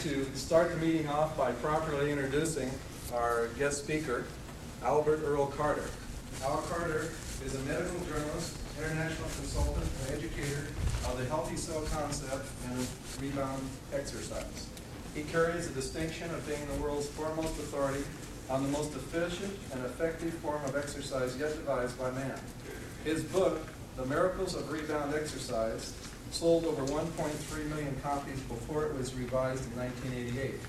to start the meeting off by properly introducing our guest speaker, Albert Earl Carter. Al Carter is a medical journalist, international consultant, and educator of the healthy cell concept and rebound exercise. He carries the distinction of being the world's foremost authority on the most efficient and effective form of exercise yet devised by man. His book, The Miracles of Rebound Exercise, sold over 1.3 million copies before it was revised in 1988.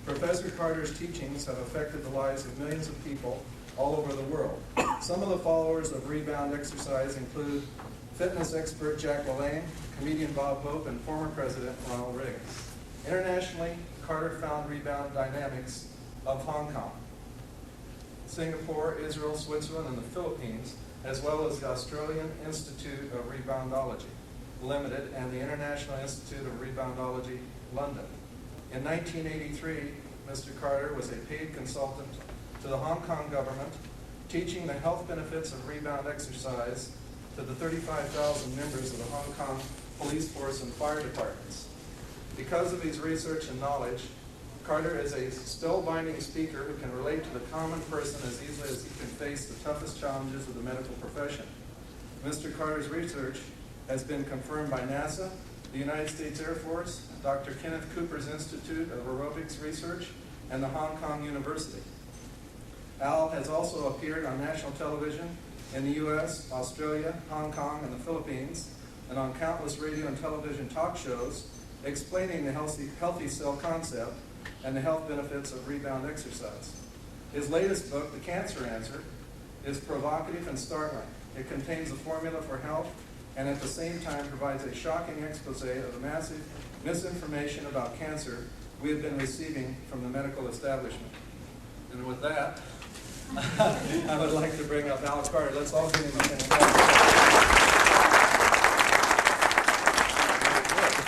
Professor Carter's teachings have affected the lives of millions of people all over the world. Some of the followers of rebound exercise include fitness expert Jack LaLanne, comedian Bob Hope, and former President Ronald Reagan. Internationally, Carter found rebound dynamics of Hong Kong, Singapore, Israel, Switzerland, and the Philippines, as well as the Australian Institute of Reboundology Limited and the International Institute of Reboundology, London. In 1983, Mr. Carter was a paid consultant to the Hong Kong government, teaching the health benefits of rebound exercise to the 35,000 members of the Hong Kong police force and fire departments. Because of his research and knowledge, Carter is a spellbinding speaker who can relate to the common person as easily as he can face the toughest challenges of the medical profession. Mr. Carter's research has been confirmed by NASA, the United States Air Force, Dr. Kenneth Cooper's Institute of Aerobics Research, and the Hong Kong University. Al has also appeared on national television in the U.S., Australia, Hong Kong, and the Philippines, and on countless radio and television talk shows explaining the healthy cell concept and the health benefits of rebound exercise. His latest book, The Cancer Answer, is provocative and startling. It contains a formula for health and at the same time provides a shocking expose of the massive misinformation about cancer we have been receiving from the medical establishment. And with that, I would like to bring up Al Carter. Let's all give him a hand.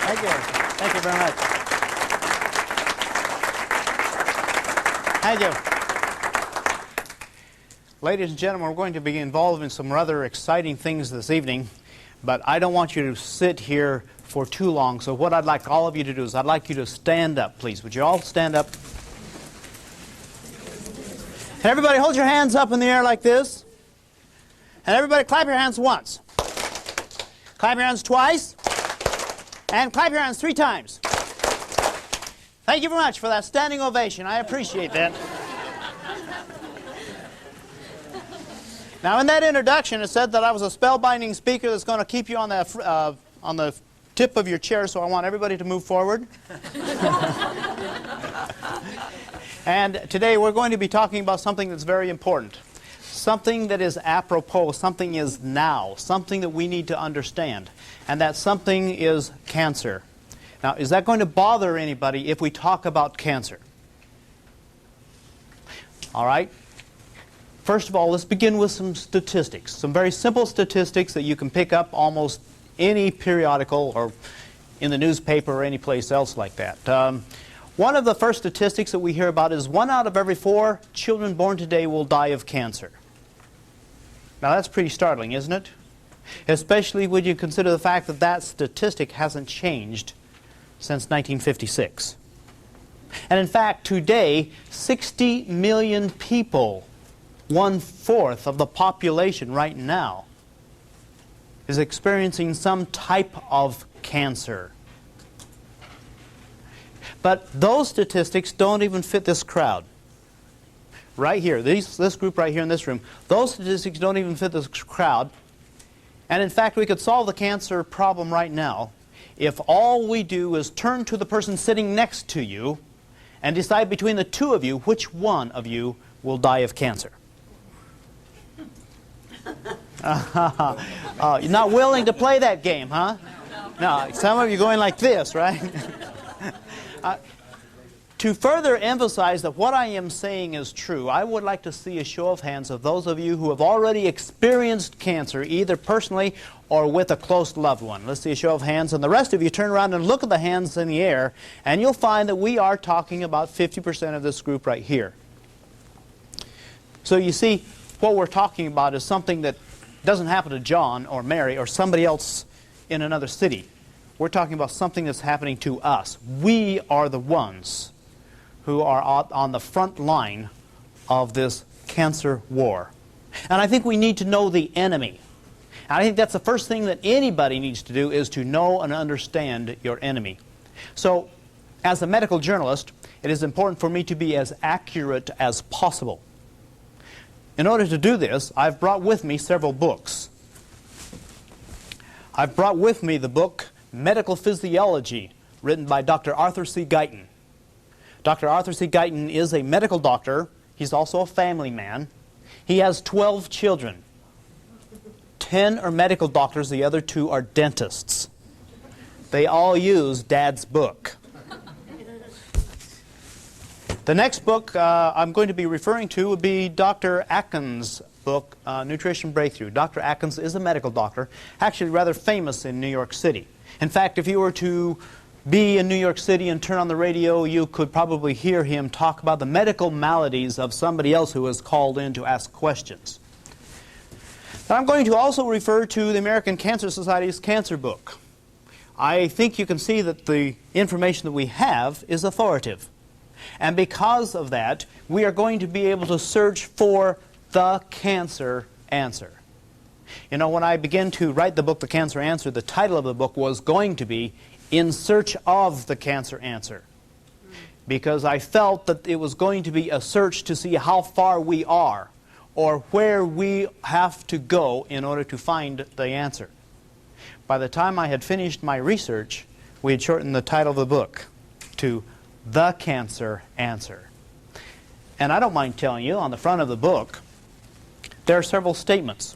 Thank you. Thank you very much. Thank you. Ladies and gentlemen, we're going to be involved in some rather exciting things this evening, but I don't want you to sit here for too long. So what I'd like all of you to do is I'd like you to stand up, please. Would you all stand up? And everybody hold your hands up in the air like this. And everybody clap your hands once. Clap your hands twice. And clap your hands 3 times. Thank you very much for that standing ovation. I appreciate that. Now, in that introduction, it said that I was a spellbinding speaker that's going to keep you on the tip of your chair, so I want everybody to move forward. And today we're going to be talking about something that's very important. Something that is apropos, something is now, something that we need to understand. And that something is cancer. Now, is that going to bother anybody if we talk about cancer? All right. First of all, let's begin with some statistics. Some very simple statistics that you can pick up almost any periodical or in the newspaper or any place else like that. One of the first statistics that we hear about is 1 out of every 4 children born today will die of cancer. Now that's pretty startling, isn't it? Especially when you consider the fact that that statistic hasn't changed since 1956. And in fact, today, 60 million people, 1/4 of the population right now, is experiencing some type of cancer. But those statistics don't even fit this crowd. Right here, this group right here in this room, those statistics don't even fit this crowd. And in fact, we could solve the cancer problem right now if all we do is turn to the person sitting next to you and decide between the two of you which one of you will die of cancer. You're not willing to play that game, huh? No, some of you going like this, right? To further emphasize that what I am saying is true, I would like to see a show of hands of those of you who have already experienced cancer, either personally or with a close loved one. Let's see a show of hands, and the rest of you turn around and look at the hands in the air, and you'll find that we are talking about 50% of this group right here. So you see, what we're talking about is something that doesn't happen to John or Mary or somebody else in another city. We're talking about something that's happening to us. We are the ones who are on the front line of this cancer war. And I think we need to know the enemy. And I think that's the first thing that anybody needs to do, is to know and understand your enemy. So, as a medical journalist, it is important for me to be as accurate as possible. In order to do this, I've brought with me several books. I've brought with me the book Medical Physiology, written by Dr. Arthur C. Guyton. Dr. Arthur C. Guyton is a medical doctor. He's also a family man. He has 12 children. 10 are medical doctors, the other 2 are dentists. They all use Dad's book. The next book I'm going to be referring to would be Dr. Atkins' book, Nutrition Breakthrough. Dr. Atkins is a medical doctor, actually rather famous in New York City. In fact, if you were to be in New York City and turn on the radio, you could probably hear him talk about the medical maladies of somebody else who is called in to ask questions. But I'm going to also refer to the American Cancer Society's cancer book. I think you can see that the information that we have is authoritative. And because of that, we are going to be able to search for the cancer answer. You know, when I began to write the book, The Cancer Answer, the title of the book was going to be In Search of the Cancer Answer. Because I felt that it was going to be a search to see how far we are, or where we have to go in order to find the answer. By the time I had finished my research, we had shortened the title of the book to The Cancer Answer. And I don't mind telling you, on the front of the book, there are several statements.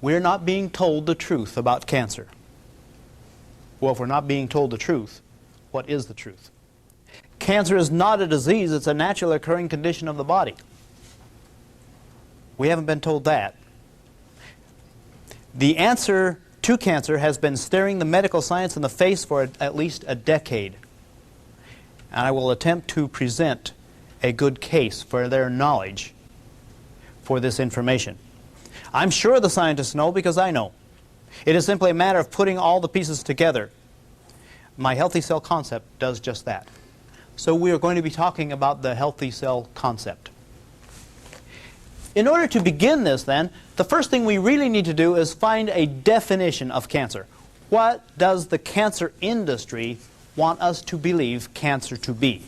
We're not being told the truth about cancer. Well, if we're not being told the truth, what is the truth? Cancer is not a disease, it's a naturally occurring condition of the body. We haven't been told that. The answer to cancer has been staring the medical science in the face for at least a decade. And I will attempt to present a good case for their knowledge for this information. I'm sure the scientists know because I know. It is simply a matter of putting all the pieces together. My healthy cell concept does just that. So we are going to be talking about the healthy cell concept. In order to begin this then, the first thing we really need to do is find a definition of cancer. What does the cancer industry want us to believe cancer to be?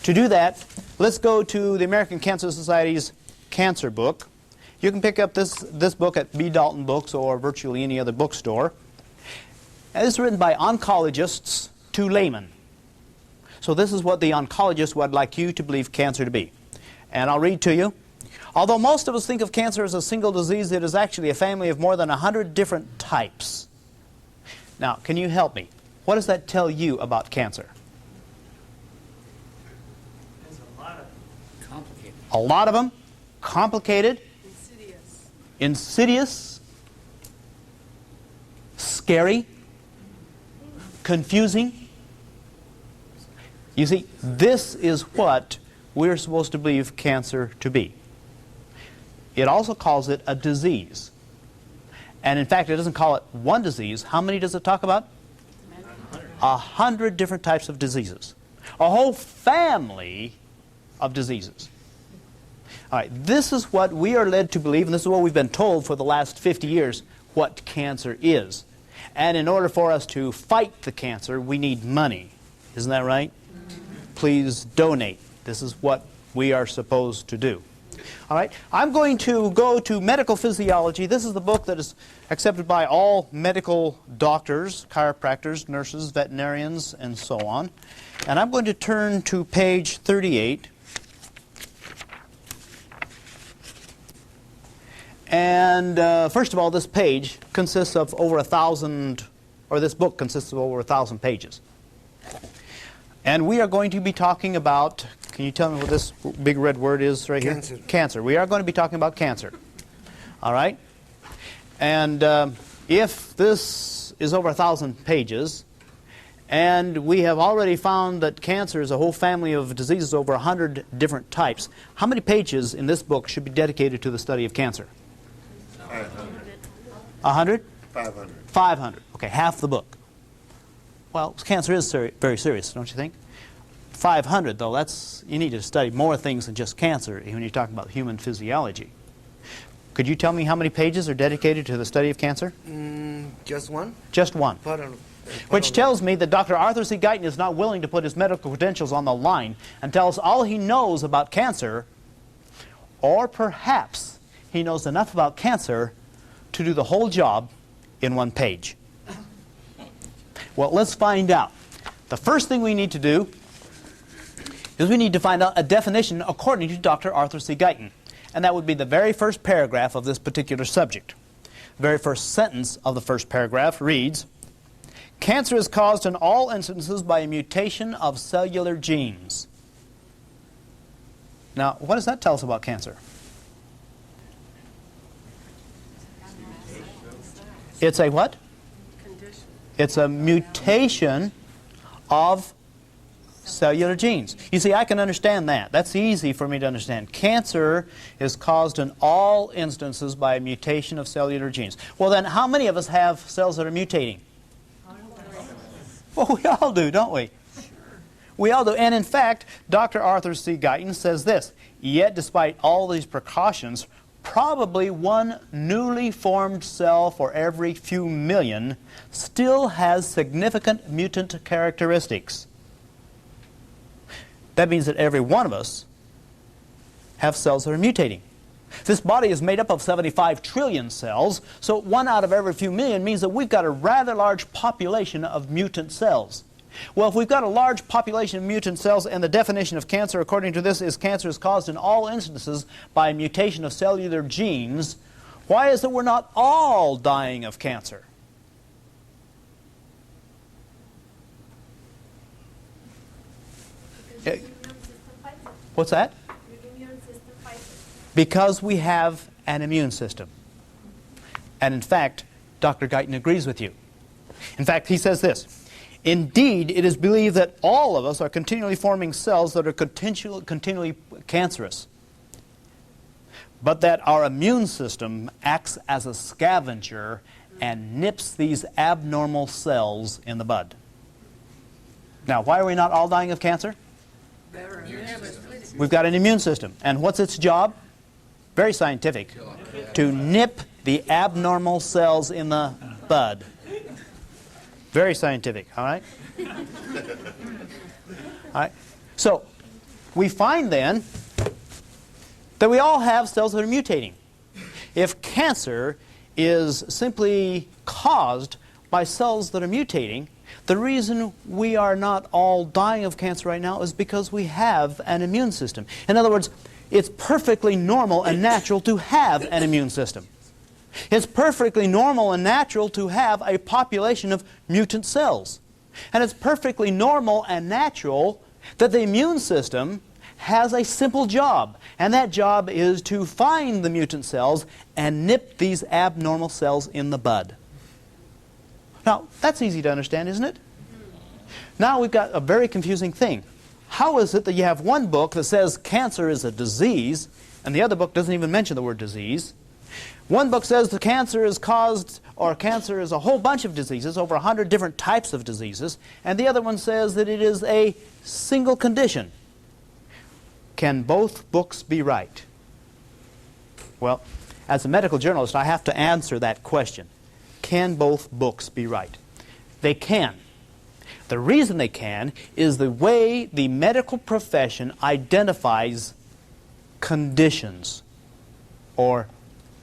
To do that, let's go to the American Cancer Society's cancer book. You can pick up this book at B. Dalton Books or virtually any other bookstore. And this is written by oncologists to laymen. So this is what the oncologist would like you to believe cancer to be. And I'll read to you. Although most of us think of cancer as a single disease, it is actually a family of more than 100 different types. Now, can you help me? What does that tell you about cancer? There's a lot of complicated. A lot of them? Complicated? Insidious. Insidious? Scary? Confusing? You see, this is what we're supposed to believe cancer to be. It also calls it a disease. And in fact, it doesn't call it one disease. How many does it talk about? 100 different types of diseases. A whole family of diseases. All right, this is what we are led to believe, and this is what we've been told for the last 50 years, what cancer is. And in order for us to fight the cancer, we need money. Isn't that right? Please donate. This is what we are supposed to do. All right, I'm going to go to Medical Physiology. This is the book that is accepted by all medical doctors, chiropractors, nurses, veterinarians, and so on. And I'm going to turn to page 38. And first of all, this page consists of over 1,000, or this book consists of over 1,000 pages. And we are going to be talking about, can you tell me what this big red word is right Cancer. here? Cancer. We are going to be talking about cancer. All right? And if this is over 1,000 pages, and we have already found that cancer is a whole family of diseases, over 100 different types, how many pages in this book should be dedicated to the study of cancer? 500. 100? 500. 500. Okay. Okay, half the book. Well, cancer is very serious, don't you think? 500, though, you need to study more things than just cancer when you're talking about human physiology. Could you tell me how many pages are dedicated to the study of cancer? Just one? Just one. Which tells me that Dr. Arthur C. Guyton is not willing to put his medical credentials on the line and tell us all he knows about cancer, or perhaps he knows enough about cancer to do the whole job in one page. Well, let's find out. The first thing we need to do is we need to find out a definition according to Dr. Arthur C. Guyton. And that would be the very first paragraph of this particular subject. The very first sentence of the first paragraph reads, "Cancer is caused in all instances by a mutation of cellular genes." Now, what does that tell us about cancer? It's a what? Condition. It's a mutation of cellular genes. You see, I can understand that. That's easy for me to understand. Cancer is caused in all instances by a mutation of cellular genes. Well, then, how many of us have cells that are mutating? Well, we all do, don't we? We all do. And in fact, Dr. Arthur C. Guyton says this, "Yet despite all these precautions, probably one newly formed cell for every few million still has significant mutant characteristics." That means that every one of us have cells that are mutating. This body is made up of 75 trillion cells, so 1 out of every few million means that we've got a rather large population of mutant cells. Well, if we've got a large population of mutant cells, and the definition of cancer according to this is cancer is caused in all instances by a mutation of cellular genes, why is it we're not all dying of cancer? What's that? Because we have an immune system. And in fact, Dr. Guyton agrees with you. In fact, he says this, "Indeed, it is believed that all of us are continually forming cells that are continually cancerous, but that our immune system acts as a scavenger and nips these abnormal cells in the bud." Now, why are we not all dying of cancer? We've got an immune system. And what's its job? Very scientific. To nip the abnormal cells in the bud. Very scientific, all right? All right. So, we find then that we all have cells that are mutating. If cancer is simply caused by cells that are mutating, the reason we are not all dying of cancer right now is because we have an immune system. In other words, it's perfectly normal and natural to have an immune system. It's perfectly normal and natural to have a population of mutant cells. And it's perfectly normal and natural that the immune system has a simple job. And that job is to find the mutant cells and nip these abnormal cells in the bud. Now, that's easy to understand, isn't it? Now we've got a very confusing thing. How is it that you have one book that says cancer is a disease, and the other book doesn't even mention the word disease? One book says the cancer is caused, or cancer is a whole bunch of diseases, over 100 different types of diseases, and the other one says that it is a single condition. Can both books be right? Well, as a medical journalist, I have to answer that question. Can both books be right? They can. The reason they can is the way the medical profession identifies conditions or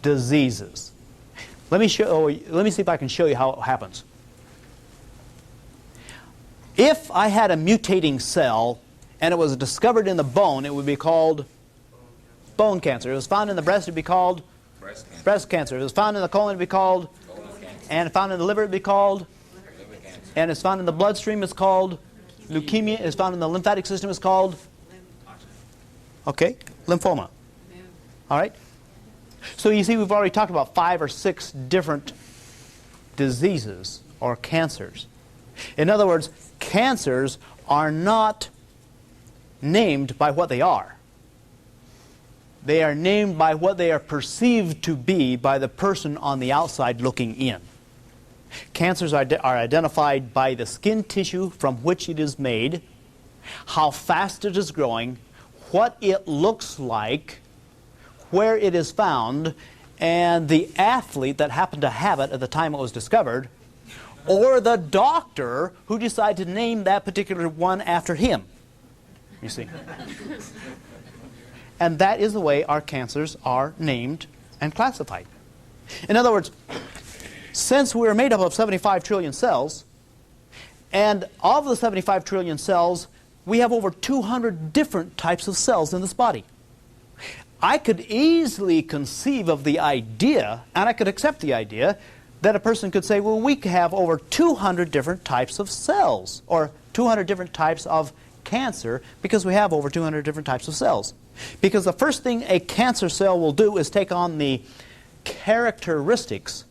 diseases. Let me see if I can show you how it happens. If I had a mutating cell and it was discovered in the bone, it would be called bone cancer. If it was found in the breast, it would be called breast cancer. If it was found in the colon, it would be called, and found in the liver, it would be called, and it's found in the bloodstream, it's called leukemia. It's found in the lymphatic system, it's called, okay, lymphoma. All right? So you see, we've already talked about 5 or 6 different diseases or cancers. In other words, cancers are not named by what they are. They are named by what they are perceived to be by the person on the outside looking in. Cancers are identified by the skin tissue from which it is made, how fast it is growing, what it looks like, where it is found, and the athlete that happened to have it at the time it was discovered, or the doctor who decided to name that particular one after him. You see? And that is the way our cancers are named and classified. In other words, since we're made up of 75 trillion cells, and of the 75 trillion cells, we have over 200 different types of cells in this body. I could easily conceive of the idea, and I could accept the idea, that a person could say, well, we have over 200 different types of cells, or 200 different types of cancer, because we have over 200 different types of cells. Because the first thing a cancer cell will do is take on the characteristics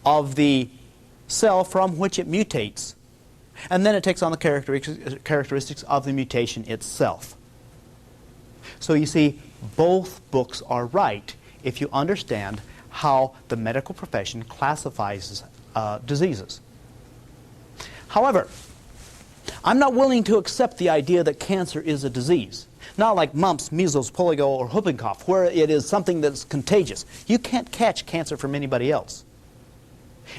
of the cell from which it mutates. And then it takes on the characteristics of the mutation itself. So you see, both books are right if you understand how the medical profession classifies diseases. However, I'm not willing to accept the idea that cancer is a disease. Not like mumps, measles, polio, or whooping cough, where it is something that's contagious. You can't catch cancer from anybody else.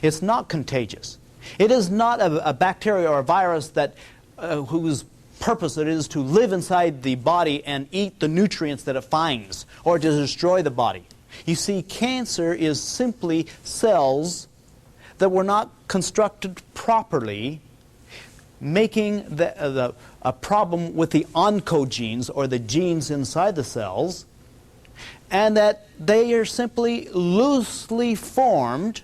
It's not contagious. It is not a bacteria or a virus that whose purpose it is to live inside the body and eat the nutrients that it finds, or to destroy the body. You see, cancer is simply cells that were not constructed properly, making a problem with the oncogenes, or the genes inside the cells, and that they are simply loosely formed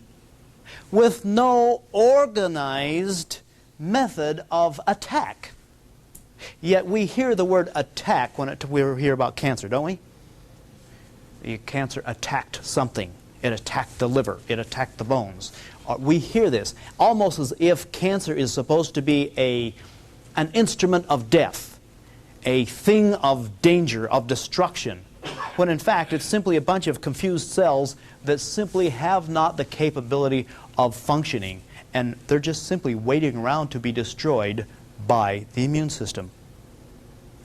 with no organized method of attack. Yet we hear the word attack when we hear about cancer, don't we? The cancer attacked something. It attacked the liver. It attacked the bones. We hear this almost as if cancer is supposed to be an instrument of death, a thing of danger, of destruction, when in fact it's simply a bunch of confused cells that simply have not the capability of functioning, and they're just simply waiting around to be destroyed by the immune system.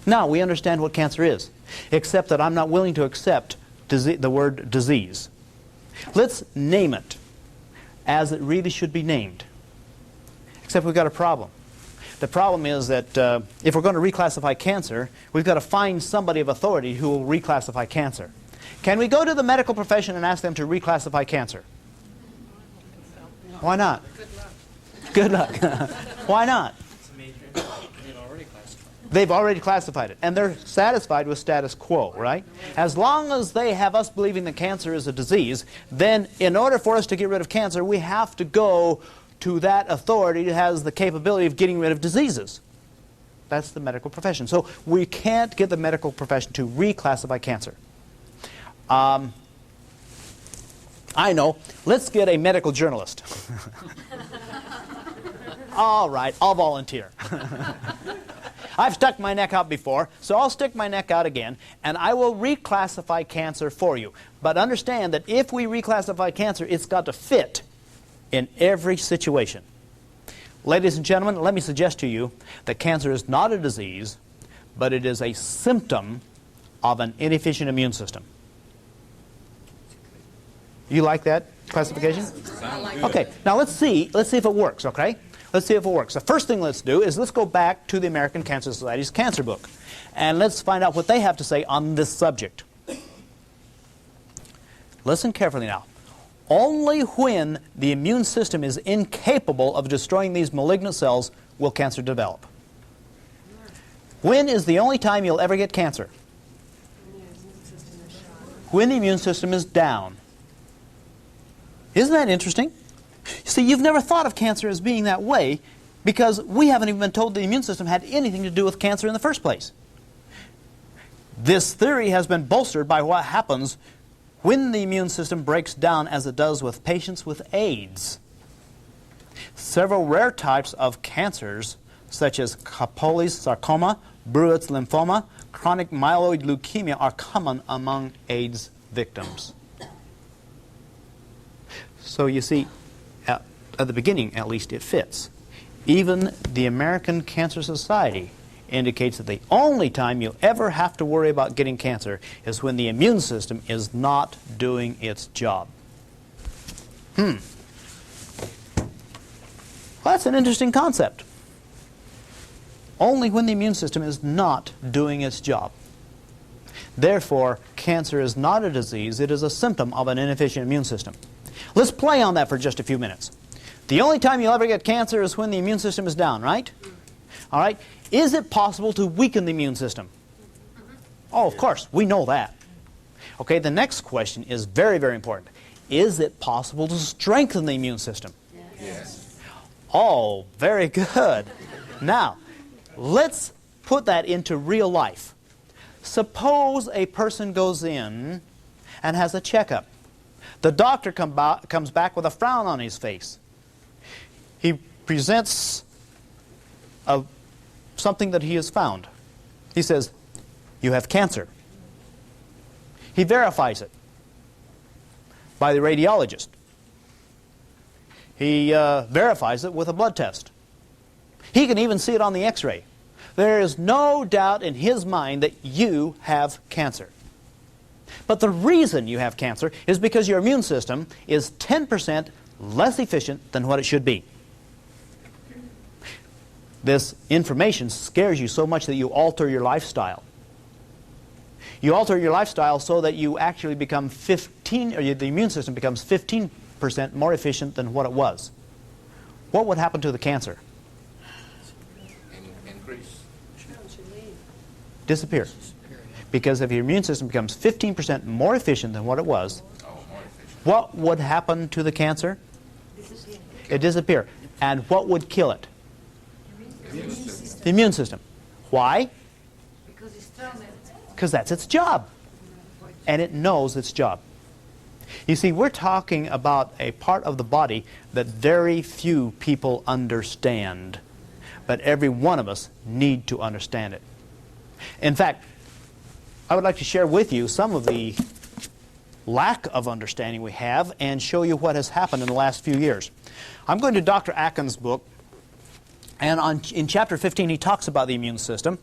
Now we understand what cancer is, except that I'm not willing to accept the word disease. Let's name it as it really should be named. Except we've got a problem. The problem is that if we're going to reclassify cancer, we've got to find somebody of authority who will reclassify cancer. Can we go to the medical profession and ask them to reclassify cancer? Why not? Good luck. Why not? They've already classified it, and they're satisfied with status quo, right? As long as they have us believing that cancer is a disease, then in order for us to get rid of cancer, we have to go to that authority that has the capability of getting rid of diseases. That's the medical profession. So we can't get the medical profession to reclassify cancer. I know. Let's get a medical journalist. All right, I'll volunteer. I've stuck my neck out before, so I'll stick my neck out again, and I will reclassify cancer for you. But understand that if we reclassify cancer, it's got to fit in every situation. Ladies and gentlemen, let me suggest to you that cancer is not a disease, but it is a symptom of an inefficient immune system. You like that classification? Okay, now let's see if it works, okay? Let's see if it works. The first thing let's do is let's go back to the American Cancer Society's cancer book, and let's find out what they have to say on this subject. Listen carefully now. Only when the immune system is incapable of destroying these malignant cells will cancer develop. When is the only time you'll ever get cancer? When the immune system is down. Isn't that interesting? See, you've never thought of cancer as being that way because we haven't even been told the immune system had anything to do with cancer in the first place. This theory has been bolstered by what happens when the immune system breaks down, as it does with patients with AIDS. Several rare types of cancers, such as Kaposi's sarcoma, Bruett's lymphoma, chronic myeloid leukemia, are common among AIDS victims. So you see, at the beginning at least, it fits. Even the American Cancer Society indicates that the only time you'll ever have to worry about getting cancer is when the immune system is not doing its job. Well, that's an interesting concept. Only when the immune system is not doing its job. Therefore, cancer is not a disease, it is a symptom of an inefficient immune system. Let's play on that for just a few minutes. The only time you'll ever get cancer is when the immune system is down, right? All right. Is it possible to weaken the immune system? Oh, of course. We know that. Okay, the next question is very, very important. Is it possible to strengthen the immune system? Yes. Oh, very good. Now, let's put that into real life. Suppose a person goes in and has a checkup. The doctor comes back with a frown on his face. He presents something that he has found. He says, "You have cancer." He verifies it by the radiologist. He verifies it with a blood test. He can even see it on the x-ray. There is no doubt in his mind that you have cancer. But the reason you have cancer is because your immune system is 10% less efficient than what it should be. This information scares you so much that you alter your lifestyle. You alter your lifestyle so that you actually become the immune system becomes 15% more efficient than what it was. What would happen to the cancer? Increase. Disappear. Because if your immune system becomes 15% more efficient than what it was, what would happen to the cancer? It disappear. And what would kill it? The immune system. Why? Because that's its job. And it knows its job. You see, we're talking about a part of the body that very few people understand. But every one of us need to understand it. In fact, I would like to share with you some of the lack of understanding we have and show you what has happened in the last few years. I'm going to Dr. Atkins' book, and in chapter 15 he talks about the immune system,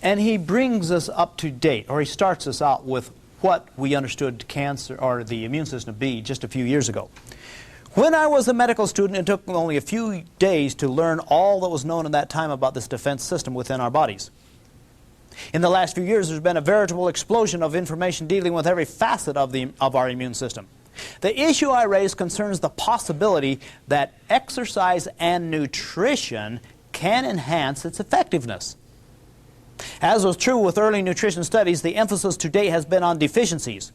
and he brings us up to date, or he starts us out with what we understood cancer or the immune system to be just a few years ago. When I was a medical student, it took only a few days to learn all that was known at that time about this defense system within our bodies. In the last few years, there's been a veritable explosion of information dealing with every facet of our immune system. The issue I raise concerns the possibility that exercise and nutrition can enhance its effectiveness. As was true with early nutrition studies, the emphasis to date has been on deficiencies.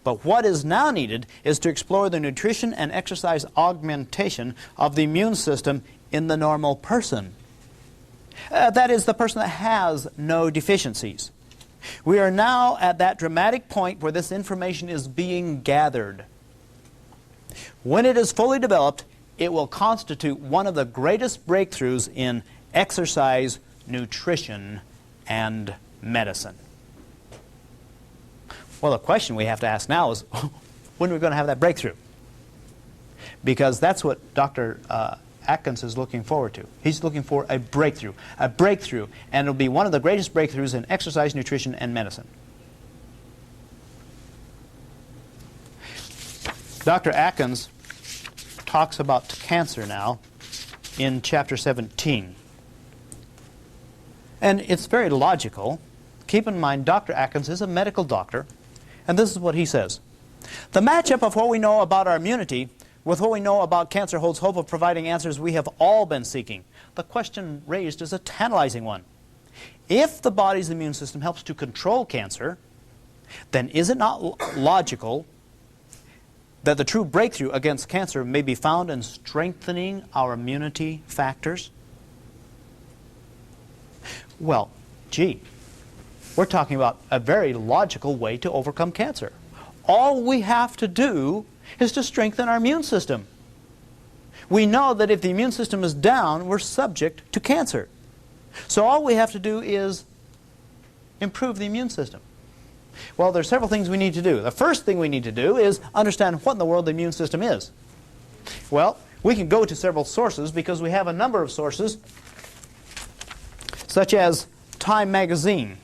But what is now needed is to explore the nutrition and exercise augmentation of the immune system in the normal person. That is, the person that has no deficiencies. We are now at that dramatic point where this information is being gathered. When it is fully developed, it will constitute one of the greatest breakthroughs in exercise, nutrition, and medicine. Well, the question we have to ask now is, when are we going to have that breakthrough? Because that's what Dr. Atkins is looking forward to. He's looking for a breakthrough, and it'll be one of the greatest breakthroughs in exercise, nutrition, and medicine. Dr. Atkins talks about cancer now in chapter 17. And it's very logical. Keep in mind, Dr. Atkins is a medical doctor, and this is what he says. The matchup of what we know about our immunity with what we know about cancer holds hope of providing answers we have all been seeking. The question raised is a tantalizing one. If the body's immune system helps to control cancer, then is it not logical that the true breakthrough against cancer may be found in strengthening our immunity factors? Well, gee, we're talking about a very logical way to overcome cancer. All we have to do is to strengthen our immune system. We know that if the immune system is down, we're subject to cancer. So all we have to do is improve the immune system. Well, there's several things we need to do. The first thing we need to do is understand what in the world the immune system is. Well, We can go to several sources because we have a number of sources, such as Time magazine.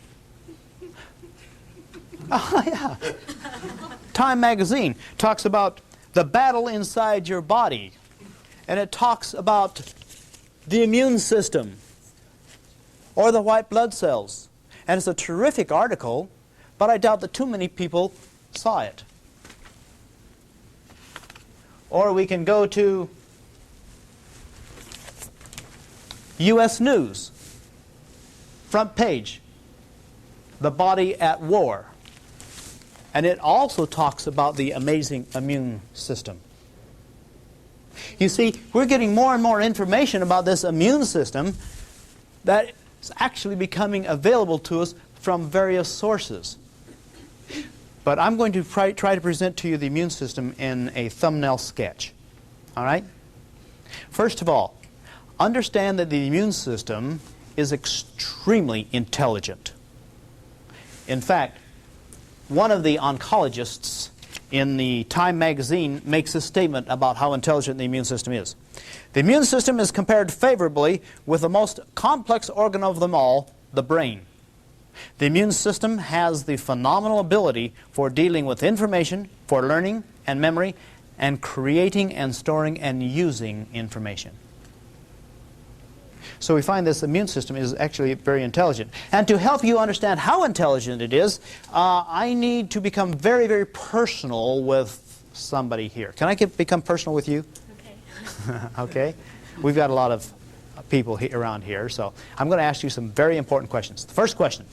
Oh, yeah. Time magazine talks about the battle inside your body, and it talks about the immune system or the white blood cells. And it's a terrific article, but I doubt that too many people saw it. Or we can go to U.S. News, front page, the body at war. And it also talks about the amazing immune system. You see, we're getting more and more information about this immune system that is actually becoming available to us from various sources. But I'm going to try to present to you the immune system in a thumbnail sketch. All right? First of all, understand that the immune system is extremely intelligent. In fact, one of the oncologists in the Time magazine makes a statement about how intelligent the immune system is. The immune system is compared favorably with the most complex organ of them all, the brain. The immune system has the phenomenal ability for dealing with information, for learning and memory, and creating and storing and using information. So we find this immune system is actually very intelligent. And to help you understand how intelligent it is, I need to become very, very personal with somebody here. Can I become personal with you? Okay. Okay. We've got a lot of people around here, so I'm going to ask you some very important questions. The first question,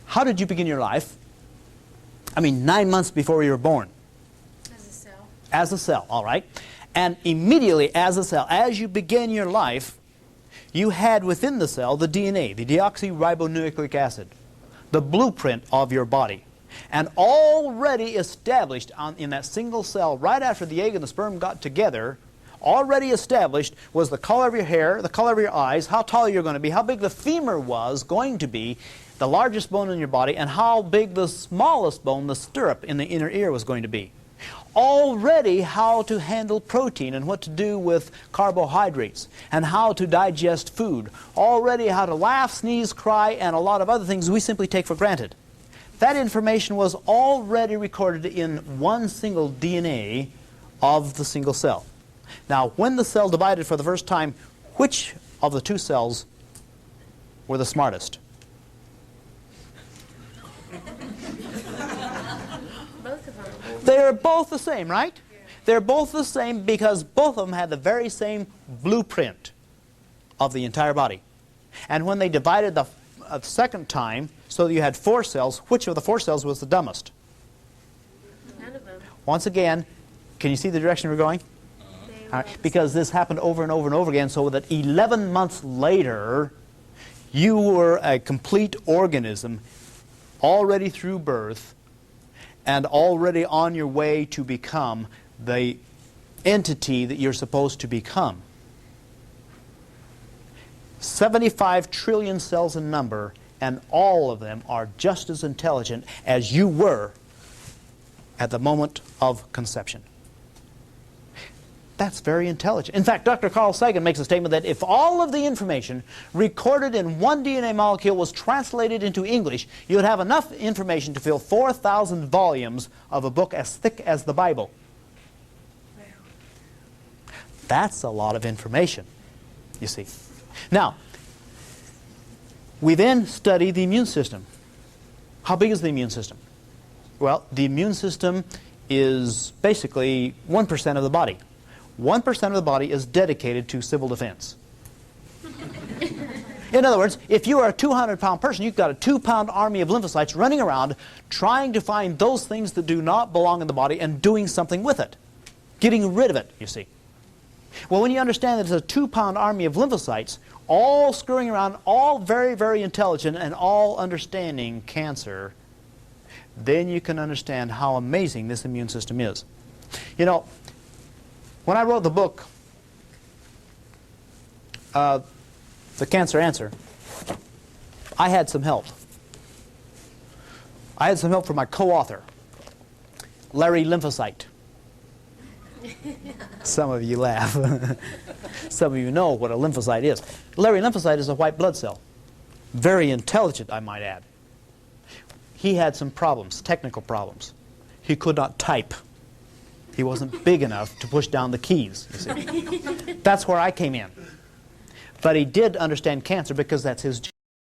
how did you begin your life? 9 months before you were born. As a cell. As a cell, all right. And immediately as a cell, as you begin your life, you had within the cell the DNA, the deoxyribonucleic acid, the blueprint of your body. And already established in that single cell, right after the egg and the sperm got together, already established was the color of your hair, the color of your eyes, how tall you're going to be, how big the femur was going to be, the largest bone in your body, and how big the smallest bone, the stirrup in the inner ear, was going to be. Already how to handle protein and what to do with carbohydrates and how to digest food. Already how to laugh, sneeze, cry, and a lot of other things we simply take for granted. That information was already recorded in one single DNA of the single cell. Now, when the cell divided for the first time, which of the two cells were the smartest? Both of them. They're both the same, right? Yeah. They're both the same because both of them had the very same blueprint of the entire body. And when they divided the second time, so that you had 4 cells, which of the 4 cells was the dumbest? None of them. Once again, can you see the direction we're going? All right, because this happened over and over and over again, so that 11 months later, you were a complete organism already through birth and already on your way to become the entity that you're supposed to become. 75 trillion cells in number, and all of them are just as intelligent as you were at the moment of conception. That's very intelligent. In fact, Dr. Carl Sagan makes a statement that if all of the information recorded in one DNA molecule was translated into English, you would have enough information to fill 4,000 volumes of a book as thick as the Bible. That's a lot of information, you see. Now, we then study the immune system. How big is the immune system? Well, the immune system is basically 1% of the body. 1% of the body is dedicated to civil defense. In other words, if you are a 200-pound person, you've got a 2-pound army of lymphocytes running around trying to find those things that do not belong in the body and doing something with it. Getting rid of it, you see. Well, when you understand that it's a 2-pound army of lymphocytes, all scurrying around, all very, very intelligent, and all understanding cancer, then you can understand how amazing this immune system is. You know, when I wrote the book, The Cancer Answer, I had some help. I had some help from my co-author, Larry Lymphocyte. Some of you laugh. Some of you know what a lymphocyte is. Larry, lymphocyte is a white blood cell. Very intelligent, I might add. He had some problems, technical problems. He could not type. He wasn't big enough to push down the keys, you see. That's where I came in. But he did understand cancer because that's his job.